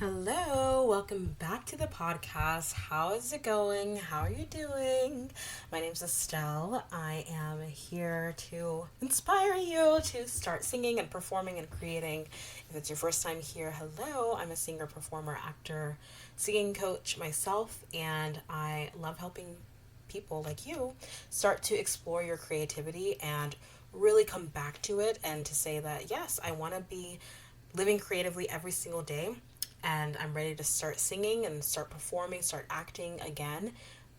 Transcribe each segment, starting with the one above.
Hello, welcome back to the podcast. How is it going? How are you doing? My name's Estelle. I am here to inspire you to start singing and performing and creating. If it's your first time here, hello. I'm a singer, performer, actor, singing coach myself, and I love helping people like you start to explore your creativity and really come back to it and to say that, yes, I want to be living creatively every single day and I'm ready to start singing and start performing, start acting again,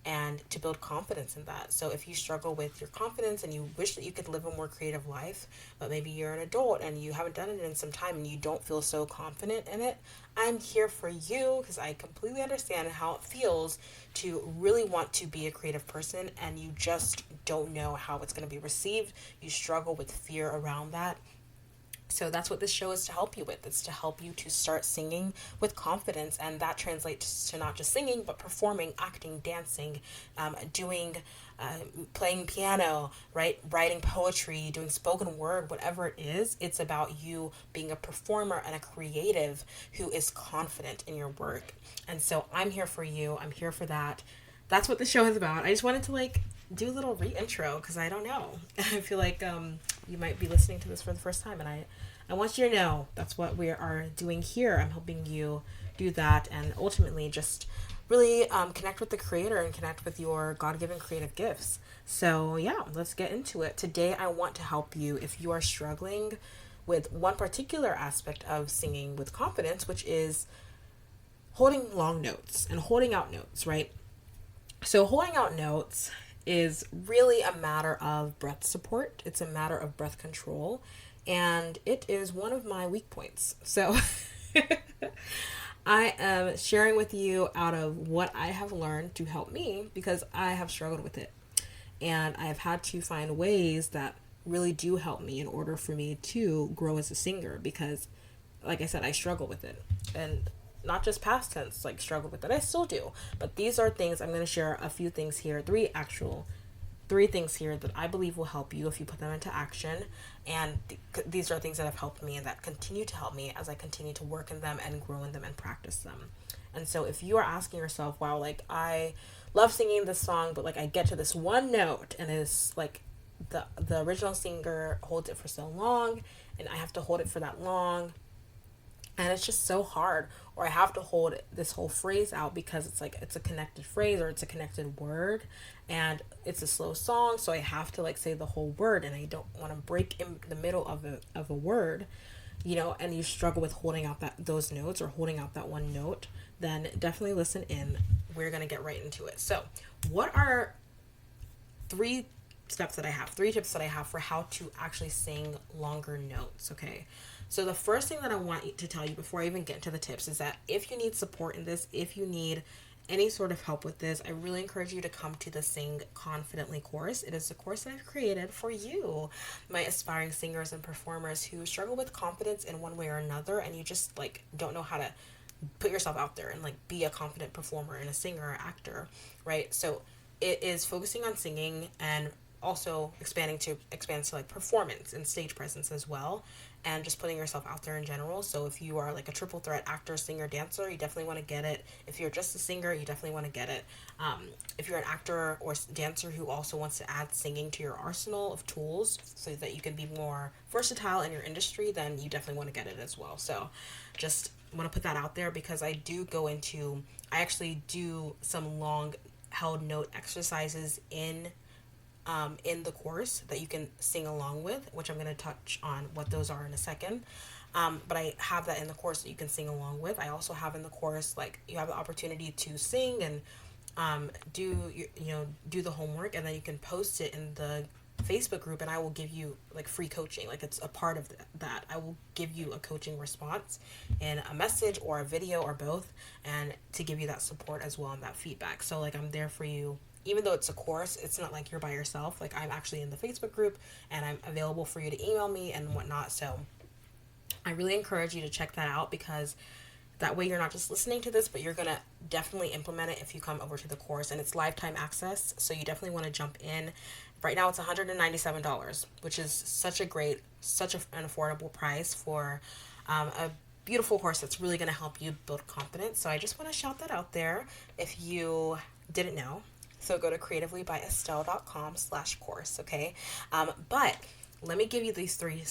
and to build confidence in that. So if you struggle with your confidence and you wish that you could live a more creative life, but maybe you're an adult and you haven't done it in some time and you don't feel so confident in it, I'm here for you because I completely understand how it feels to really want to be a creative person and you just don't know how it's going to be received. You struggle with fear around that. So that's what this show is to help you with. It's to help you to start singing with confidence, and that translates to not just singing, but performing, acting, dancing, doing, playing piano, right, writing poetry, doing spoken word, whatever it is. It's about you being a performer and a creative who is confident in your work. And so I'm here for you. I'm here for that. That's what the show is about. I just wanted to do a little re-intro because I don't know. I feel like you might be listening to this for the first time, and I want you to know that's what we are doing here. I'm helping you do that and ultimately just really connect with the creator and connect with your God-given creative gifts. So yeah, let's get into it. Today I want to help you if you are struggling with one particular aspect of singing with confidence, which is holding long notes and holding out notes, right? So holding out notes is really a matter of breath support. It's a matter of breath control, and it is one of my weak points. So I am sharing with you out of what I have learned to help me because I have struggled with it. And I have had to find ways that really do help me in order for me to grow as a singer because, like I said, I struggle with it. And not just past tense, like struggle with it. I still do. But these are things, I'm going to share a few things here, three things here that I believe will help you if you put them into action. And these are things that have helped me and that continue to help me as I continue to work in them and grow in them and practice them. And so if you are asking yourself, wow, like I love singing this song, but like I get to this one note and it's like the original singer holds it for so long and I have to hold it for that long and it's just so hard, or I have to hold this whole phrase out because it's like it's a connected phrase or it's a connected word and it's a slow song, so I have to like say the whole word and I don't want to break in the middle of a word, and you struggle with holding out those notes or holding out that one note, then definitely listen in. We're going to get right into it. So what are three three tips that I have for how to actually sing longer notes, okay? So the first thing that I want to tell you before I even get into the tips is that if you need support in this, if you need any sort of help with this, I really encourage you to come to the Sing Confidently course. It is a course that I've created for you, my aspiring singers and performers who struggle with confidence in one way or another, and you just like don't know how to put yourself out there and like be a confident performer and a singer or actor, right? So it is focusing on singing and also expand to like performance and stage presence as well, and just putting yourself out there in general. So if you are like a triple threat actor, singer, dancer, you definitely want to get it. If you're just a singer, you definitely want to get it. If you're an actor or dancer who also wants to add singing to your arsenal of tools so that you can be more versatile in your industry, then you definitely want to get it as well. So just want to put that out there because I actually do some long held note exercises in the course that you can sing along with, which I'm going to touch on what those are in a second. But I have that in the course that you can sing along with. I also have in the course, like, you have the opportunity to sing and do the homework, and then you can post it in the Facebook group, and I will give you like free coaching. Like, it's a part of that. I will give you a coaching response in a message or a video or both, and to give you that support as well and that feedback. So like, I'm there for you. Even though it's a course, it's not like you're by yourself. Like, I'm actually in the Facebook group and I'm available for you to email me and whatnot. So I really encourage you to check that out because that way you're not just listening to this, but you're going to definitely implement it if you come over to the course. And it's lifetime access, so you definitely want to jump in. Right now it's $197, which is such an affordable price for a beautiful course that's really going to help you build confidence. So I just want to shout that out there if you didn't know. So go to creativelybyestelle.com/course, okay? But let me give you these three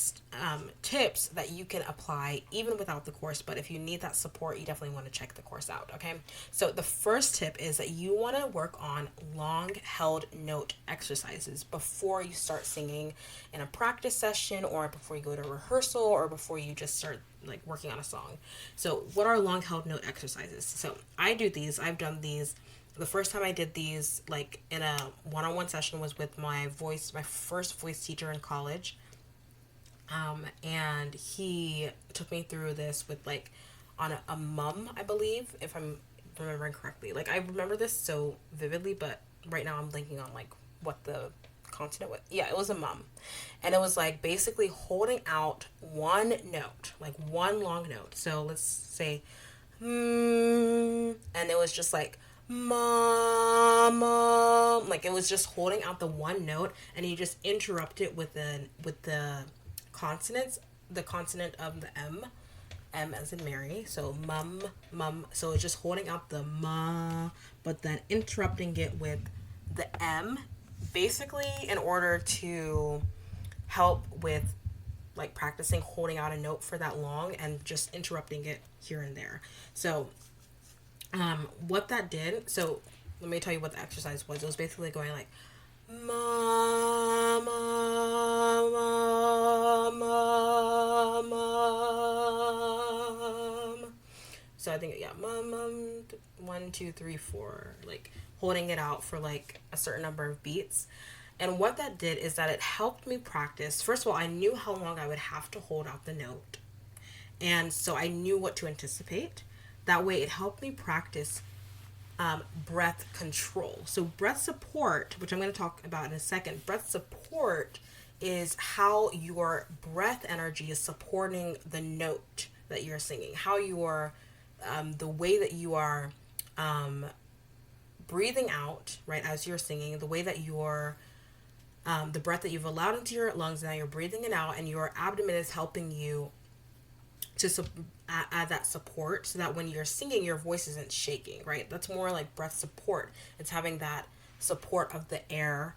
tips that you can apply even without the course. But if you need that support, you definitely want to check the course out, okay? So the first tip is that you want to work on long held note exercises before you start singing in a practice session, or before you go to rehearsal, or before you just start like working on a song. So what are long held note exercises? So I do these. I've done these. The first time I did these, like in a one-on-one session, was with my first voice teacher in college. And he took me through this with like on a mum, I believe, if I'm remembering correctly. Like I remember this so vividly, but right now I'm thinking on like what the consonant was. Yeah, it was a mum. And it was like basically holding out one note, like one long note. So let's say, and it was just like, mama, like it was just holding out the one note, and you just interrupt it with the consonants, the consonant of the M as in Mary. So mum. So it's just holding out the ma, but then interrupting it with the M, basically in order to help with like practicing holding out a note for that long and just interrupting it here and there. So what that did, so let me tell you what the exercise was. It was basically going like, ma, ma, ma, ma, ma. So I think, yeah, mum, 1, 2, 3, 4, like holding it out for like a certain number of beats. And what that did is that it helped me practice. First of all, I knew how long I would have to hold out the note. And so I knew what to anticipate. That way it helped me practice breath control. So breath support, which I'm going to talk about in a second, breath support is how your breath energy is supporting the note that you're singing, how you are, the way that you are breathing out, right, as you're singing, the way that you're, the breath that you've allowed into your lungs, now you're breathing it out, and your abdomen is helping you to add that support so that when you're singing, your voice isn't shaking, right? That's more like breath support. It's having that support of the air,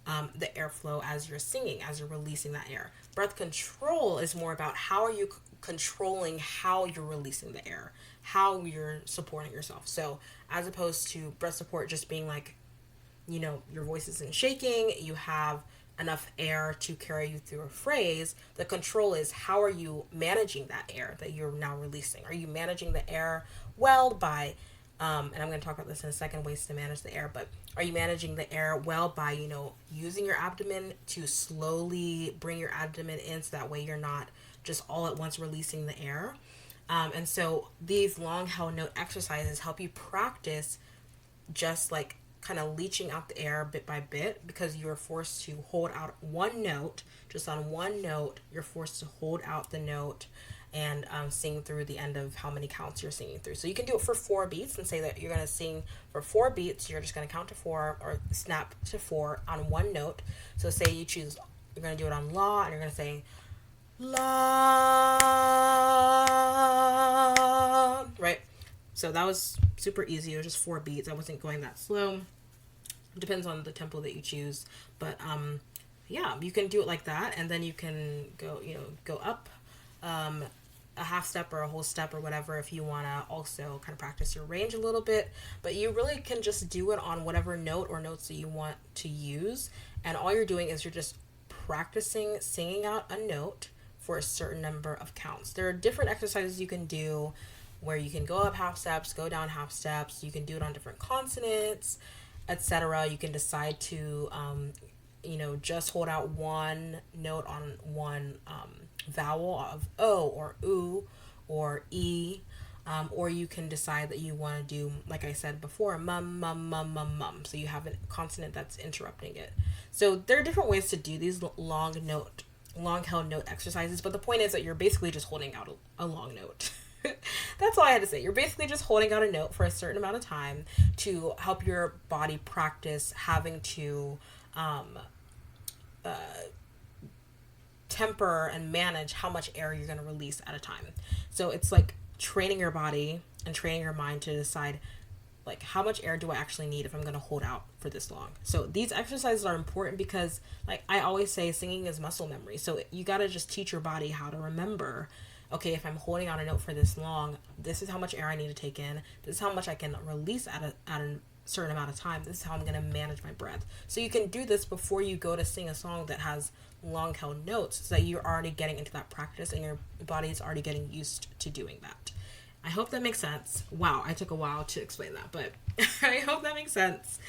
the airflow as you're singing, as you're releasing that air. Breath control is more about how are you controlling how you're releasing the air, how you're supporting yourself. So as opposed to breath support just being like, you know, your voice isn't shaking, you have enough air to carry you through a phrase. The control is how are you managing that air that you're now releasing? Are you managing the air well by, and I'm going to talk about this in a second, ways to manage the air, but are you managing the air well by, you know, using your abdomen to slowly bring your abdomen in so that way you're not just all at once releasing the air? And so these long held note exercises help you practice just like kind of leaching out the air bit by bit, because you're forced to hold out one note. Just on one note, you're forced to hold out the note and sing through the end of how many counts you're singing through. So you can do it for 4 beats and say that you're going to sing for 4 beats. You're just going to count to 4 or snap to 4 on one note. So say you choose, you're going to do it on la, and you're going to say la, right? So that was super easy. It was just 4 beats. I wasn't going that slow. It depends on the tempo that you choose. But yeah, you can do it like that, and then you can go, you know, go up a half step or a whole step or whatever if you want to also kind of practice your range a little bit. But you really can just do it on whatever note or notes that you want to use. And all you're doing is you're just practicing singing out a note for a certain number of counts. There are different exercises you can do where you can go up half steps, go down half steps. You can do it on different consonants, etc. You can decide to, you know, just hold out one note on one vowel of O or U or E, or you can decide that you want to do, like I said before, mum, mum, mum, mum, mum. So you have a consonant that's interrupting it. So there are different ways to do these long held note exercises, but the point is that you're basically just holding out a long note. That's all I had to say. You're basically just holding out a note for a certain amount of time to help your body practice having to temper and manage how much air you're going to release at a time. So it's like training your body and training your mind to decide, like, how much air do I actually need if I'm going to hold out for this long. So these exercises are important because, like I always say, singing is muscle memory. So you got to just teach your body how to remember, okay, if I'm holding out a note for this long, this is how much air I need to take in. This is how much I can release at a certain amount of time. This is how I'm going to manage my breath. So you can do this before you go to sing a song that has long held notes, so that you're already getting into that practice and your body is already getting used to doing that. I hope that makes sense. Wow, I took a while to explain that, but I hope that makes sense.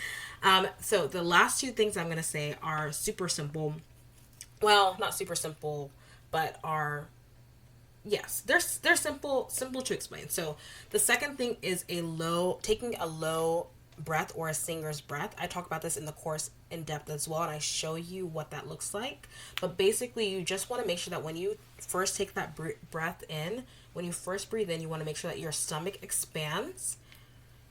So the last two things I'm going to say are super simple. Well, not super simple, but are, yes, they're simple to explain. So the second thing is taking a low breath, or a singer's breath. I talk about this in the course in depth as well, and I show you what that looks like. But basically, you just want to make sure that when you first take that breath in, when you first breathe in, you want to make sure that your stomach expands.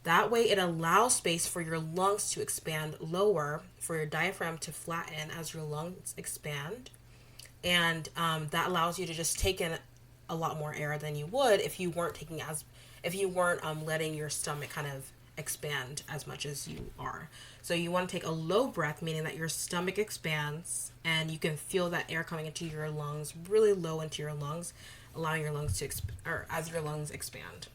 That way it allows space for your lungs to expand lower, for your diaphragm to flatten as your lungs expand. And that allows you to just take in a lot more air than you would if you weren't letting your stomach kind of expand as much as you are. So you want to take a low breath, meaning that your stomach expands and you can feel that air coming into your lungs, really low into your lungs, allowing your lungs to as your lungs expand.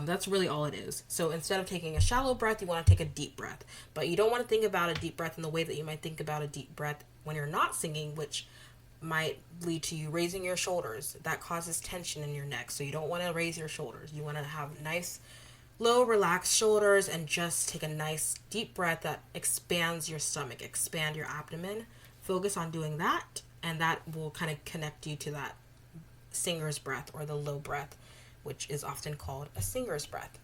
That's really all it is. So instead of taking a shallow breath, you want to take a deep breath. But you don't want to think about a deep breath in the way that you might think about a deep breath when you're not singing, which might lead to you raising your shoulders. That causes tension in your neck. So you don't want to raise your shoulders. You want to have nice, low, relaxed shoulders and just take a nice deep breath that expands your stomach, expand your abdomen. Focus on doing that, and that will kind of connect you to that singer's breath, or the low breath, which is often called a singer's breath.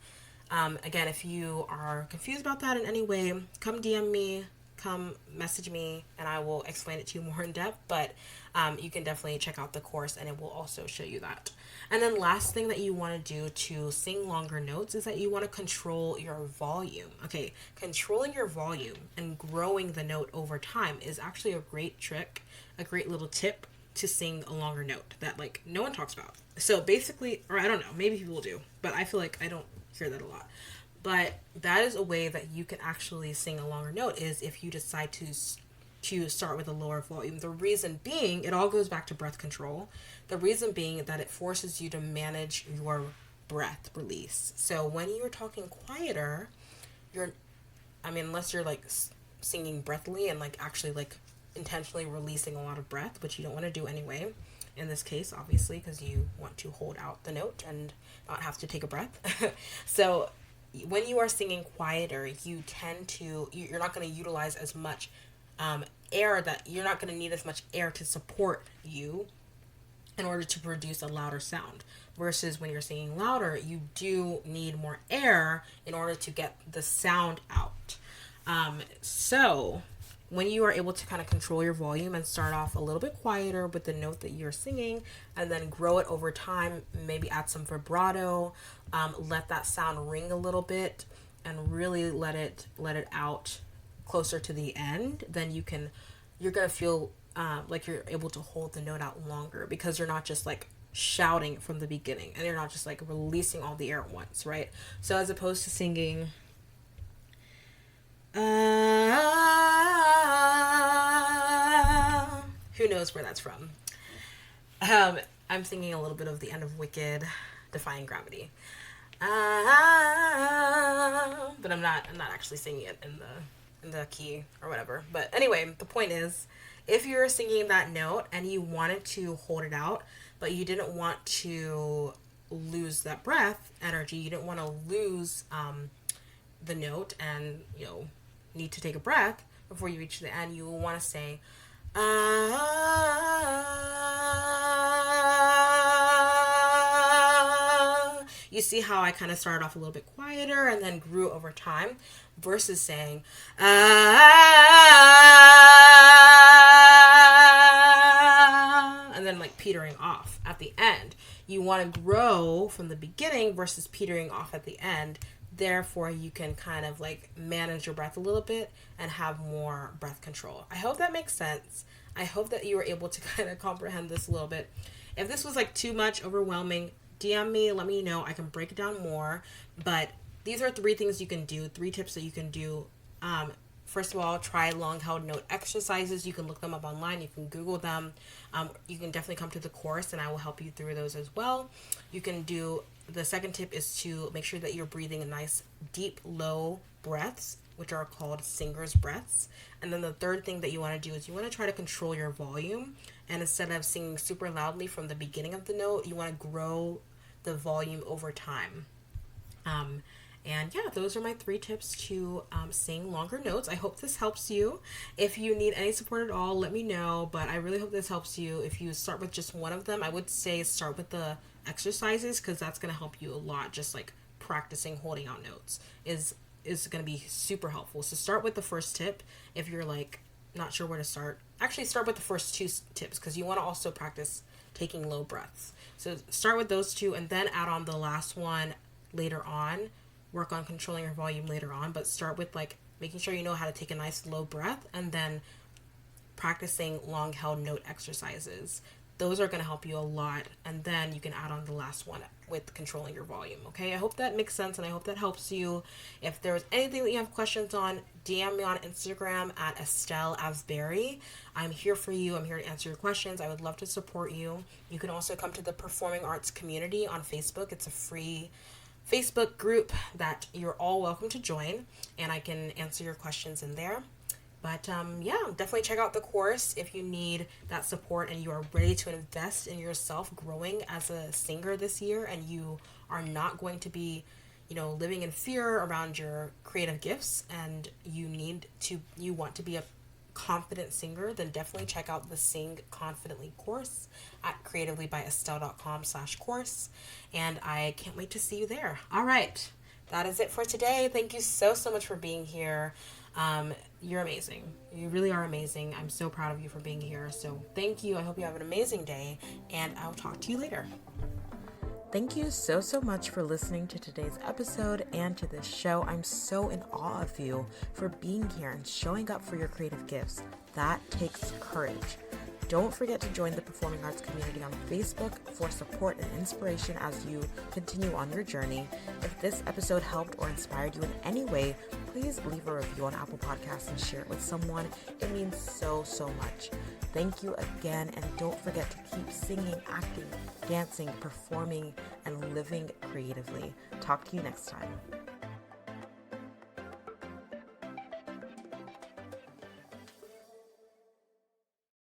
Again, if you are confused about that in any way, come DM me, come message me, and I will explain it to you more in depth. But you can definitely check out the course, and it will also show you that. And then last thing that you want to do to sing longer notes is that you want to control your volume. Okay, controlling your volume and growing the note over time is actually a great trick, a great little tip to sing a longer note that, like, no one talks about. So basically, or I don't know, maybe people do, but I feel like I don't hear that a lot. But that is a way that you can actually sing a longer note, is if you decide to start with a lower volume. The reason being, it all goes back to breath control. The reason being that it forces you to manage your breath release. So when you're talking quieter, unless you're like singing breathily and like actually like intentionally releasing a lot of breath, which you don't want to do anyway in this case, obviously, because you want to hold out the note and not have to take a breath. So when you are singing quieter, you're not going to utilize as much air, that you're not going to need as much air to support you in order to produce a louder sound. Versus when you're singing louder, you do need more air in order to get the sound out. So when you are able to kind of control your volume and start off a little bit quieter with the note that you're singing, and then grow it over time, maybe add some vibrato, let that sound ring a little bit, and really let it out closer to the end, then you're going to feel like you're able to hold the note out longer, because you're not just like shouting from the beginning, and you're not just like releasing all the air at once, right? So as opposed to singing who knows where that's from. I'm singing a little bit of the end of Wicked, Defying Gravity. But I'm not actually singing it in the key or whatever. But anyway, the point is, if you're singing that note and you wanted to hold it out, but you didn't want to lose that breath energy, you didn't want to lose the note and, need to take a breath before you reach the end, you will want to say, You see how I kind of started off a little bit quieter and then grew over time, versus saying, and then like petering off at the end. You want to grow from the beginning versus petering off at the end. Therefore, you can kind of like manage your breath a little bit and have more breath control. I hope that makes sense. I hope that you were able to kind of comprehend this a little bit. If this was like too much, overwhelming, DM me, let me know. I can break it down more. But these are 3 things you can do, 3 tips that you can do. First of all, try long held note exercises. You can look them up online. You can Google them. You can definitely come to the course and I will help you through those as well. You can do, the second tip is to make sure that you're breathing nice, deep, low breaths, which are called singer's breaths. And then the third thing that you want to do is you want to try to control your volume. And instead of singing super loudly from the beginning of the note, you want to grow the volume over time. And yeah, those are my 3 tips to sing longer notes. I hope this helps you. If you need any support at all, let me know. But I really hope this helps you. If you start with just one of them, I would say start with the exercises because that's going to help you a lot. Just like practicing holding out notes is going to be super helpful. So start with the first tip if you're like not sure where to start. Actually, start with the first 2 tips because you want to also practice taking low breaths. So start with those 2 and then add on the last one later on. Work on controlling your volume later on, but start with like making sure you know how to take a nice low breath and then practicing long held note exercises. Those are going to help you a lot, and then you can add on the last one with controlling your volume. Okay, I hope that makes sense and I hope that helps you. If there's anything that you have questions on, DM me on Instagram at Estelle Asbury. I'm here for you. I'm here to answer your questions. I would love to support you. You can also come to the Performing Arts community on Facebook. It's a free Facebook group that you're all welcome to join, and I can answer your questions in there. But yeah, definitely check out the course if you need that support and you are ready to invest in yourself growing as a singer this year, and you are not going to be, living in fear around your creative gifts, and you want to be a confident singer, then definitely check out the Sing Confidently course at creativelybyestelle.com/course. And I can't wait to see you there. All right. That is it for today. Thank you so much for being here. You're amazing. You really are amazing. I'm so proud of you for being here. So thank you. I hope you have an amazing day, and I'll talk to you later. Thank you so much for listening to today's episode and to this show. I'm so in awe of you for being here and showing up for your creative gifts. That takes courage. Don't forget to join the Performing Arts community on Facebook for support and inspiration as you continue on your journey. If this episode helped or inspired you in any way, please leave a review on Apple Podcasts and share it with someone. It means so much. Thank you again, and don't forget to keep singing, acting, dancing, performing, and living creatively. Talk to you next time.